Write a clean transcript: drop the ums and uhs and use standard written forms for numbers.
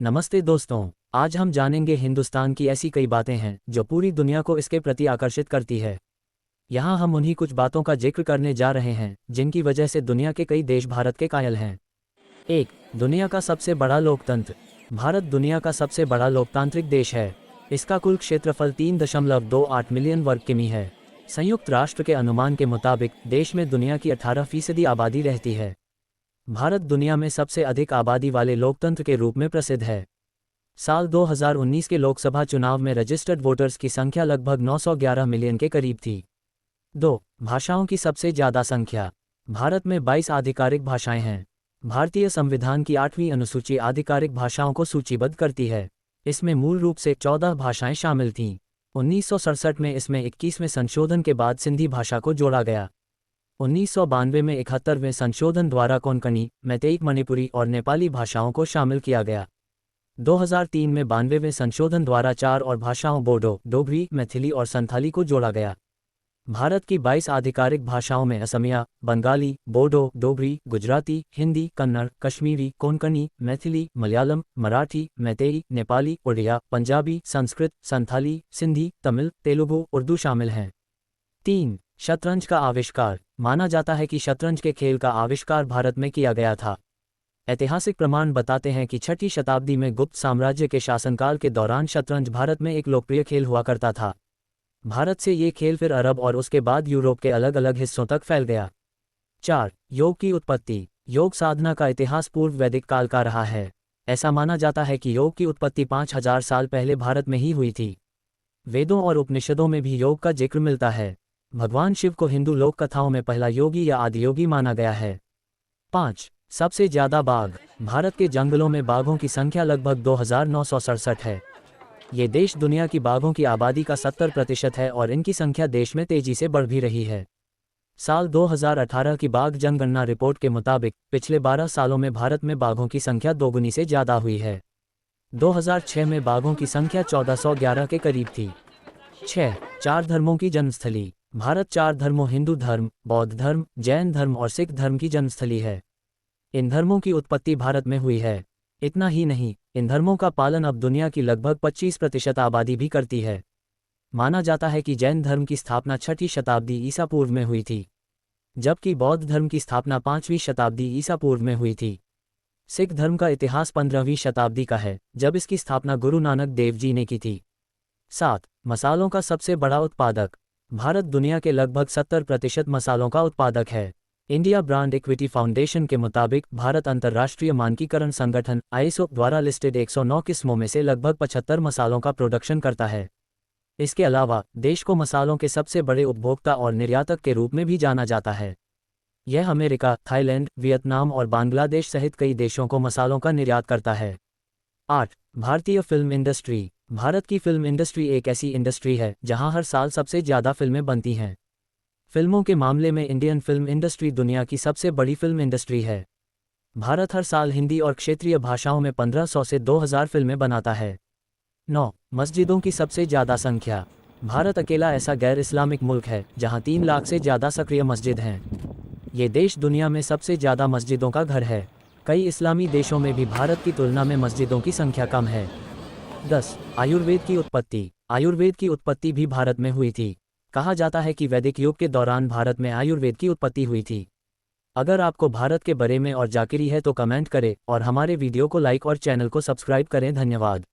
नमस्ते दोस्तों, आज हम जानेंगे हिंदुस्तान की ऐसी कई बातें हैं जो पूरी दुनिया को इसके प्रति आकर्षित करती है। यहाँ हम उन्हीं कुछ बातों का जिक्र करने जा रहे हैं जिनकी वजह से दुनिया के कई देश भारत के कायल हैं। 1. दुनिया का सबसे बड़ा लोकतंत्र। भारत दुनिया का सबसे बड़ा लोकतांत्रिक देश है। इसका कुल क्षेत्रफल 3.28 मिलियन वर्ग किमी है। संयुक्त राष्ट्र के अनुमान के मुताबिक देश में दुनिया की 18% आबादी रहती है। भारत दुनिया में सबसे अधिक आबादी वाले लोकतंत्र के रूप में प्रसिद्ध है। साल 2019 के लोकसभा चुनाव में रजिस्टर्ड वोटर्स की संख्या लगभग 911 मिलियन के करीब थी। 2. भाषाओं की सबसे ज़्यादा संख्या। भारत में 22 आधिकारिक भाषाएं हैं। भारतीय संविधान की 8वीं अनुसूची आधिकारिक भाषाओं को सूचीबद्ध करती है। इसमें मूल रूप से 14 भाषाएं शामिल थीं। 1967 में इसमें 21वें संशोधन के बाद सिंधी भाषा को जोड़ा गया। 1992 में 71वें संशोधन द्वारा कोंकणी, मैतेई, मणिपुरी और नेपाली भाषाओं को शामिल किया गया। 2003 में 92वें संशोधन द्वारा 4 और भाषाओं बोडो, डोगरी, मैथिली और संथाली को जोड़ा गया। भारत की 22 आधिकारिक भाषाओं में असमिया, बंगाली, बोडो, डोगरी, गुजराती, हिंदी, कन्नड़, कश्मीरी, कोंकणी, मैथिली, मलयालम, मराठी, मैतेई, नेपाली, उड़िया, पंजाबी, संस्कृत, संथाली, सिंधी, तमिल, तेलुगु, उर्दू शामिल हैं। 3. शतरंज का आविष्कार। माना जाता है कि शतरंज के खेल का आविष्कार भारत में किया गया था। ऐतिहासिक प्रमाण बताते हैं कि 6वीं शताब्दी में गुप्त साम्राज्य के शासनकाल के दौरान शतरंज भारत में एक लोकप्रिय खेल हुआ करता था। भारत से ये खेल फिर अरब और उसके बाद यूरोप के अलग अलग हिस्सों तक फैल गया। 4. योग की उत्पत्ति। योग साधना का इतिहास पूर्व वैदिक काल का रहा है। ऐसा माना जाता है कि योग की उत्पत्ति 5000 साल पहले भारत में ही हुई थी। वेदों और उपनिषदों में भी योग का जिक्र मिलता है। भगवान शिव को हिंदू लोक कथाओं में पहला योगी या आदियोगी माना गया है। 5. सबसे ज़्यादा बाघ। भारत के जंगलों में बाघों की संख्या लगभग 2967 है। ये देश दुनिया की बाघों की आबादी का 70% है और इनकी संख्या देश में तेजी से बढ़ भी रही है। साल 2018 की बाघ जनगणना रिपोर्ट के मुताबिक पिछले 12 सालों में भारत में बाघों की संख्या दोगुनी से ज़्यादा हुई है। 2006 में बाघों की संख्या 1411 के करीब थी। 6. 4 धर्मों की जन्मस्थली। भारत 4 धर्मों हिंदू धर्म, बौद्ध धर्म, जैन धर्म और सिख धर्म की जन्मस्थली है। इन धर्मों की उत्पत्ति भारत में हुई है। इतना ही नहीं, इन धर्मों का पालन अब दुनिया की लगभग 25% आबादी भी करती है। माना जाता है कि जैन धर्म की स्थापना 6वीं शताब्दी ईसा पूर्व में हुई थी, जबकि बौद्ध धर्म की स्थापना 5वीं शताब्दी ईसा पूर्व में हुई थी। सिख धर्म का इतिहास 15वीं शताब्दी का है, जब इसकी स्थापना गुरु नानक देव जी ने की थी। 7. मसालों का सबसे बड़ा उत्पादक। भारत दुनिया के लगभग 70% मसालों का उत्पादक है। इंडिया ब्रांड इक्विटी फाउंडेशन के मुताबिक भारत अंतर्राष्ट्रीय मानकीकरण संगठन ISO द्वारा लिस्टेड 109 किस्मों में से लगभग 75 मसालों का प्रोडक्शन करता है। इसके अलावा देश को मसालों के सबसे बड़े उपभोक्ता और निर्यातक के रूप में भी जाना जाता है। यह अमेरिका, थाईलैंड, वियतनाम और बांग्लादेश सहित कई देशों को मसालों का निर्यात करता है। 8. भारतीय फिल्म इंडस्ट्री। भारत की फिल्म इंडस्ट्री एक ऐसी इंडस्ट्री है जहां हर साल सबसे ज़्यादा फिल्में बनती हैं। फिल्मों के मामले में इंडियन फिल्म इंडस्ट्री दुनिया की सबसे बड़ी फिल्म इंडस्ट्री है। भारत हर साल हिंदी और क्षेत्रीय भाषाओं में 1500 से 2000 फिल्में बनाता है। 9. मस्जिदों की सबसे ज़्यादा संख्या। भारत अकेला ऐसा गैर इस्लामिक मुल्क है जहां 3 लाख से ज़्यादा सक्रिय मस्जिद हैं। ये देश दुनिया में सबसे ज़्यादा मस्जिदों का घर है। कई इस्लामी देशों में भी भारत की तुलना में मस्जिदों की संख्या कम है। 10. आयुर्वेद की उत्पत्ति। आयुर्वेद की उत्पत्ति भी भारत में हुई थी। कहा जाता है कि वैदिक युग के दौरान भारत में आयुर्वेद की उत्पत्ति हुई थी। अगर आपको भारत के बारे में और जानकारी है तो कमेंट करें और हमारे वीडियो को लाइक और चैनल को सब्सक्राइब करें। धन्यवाद।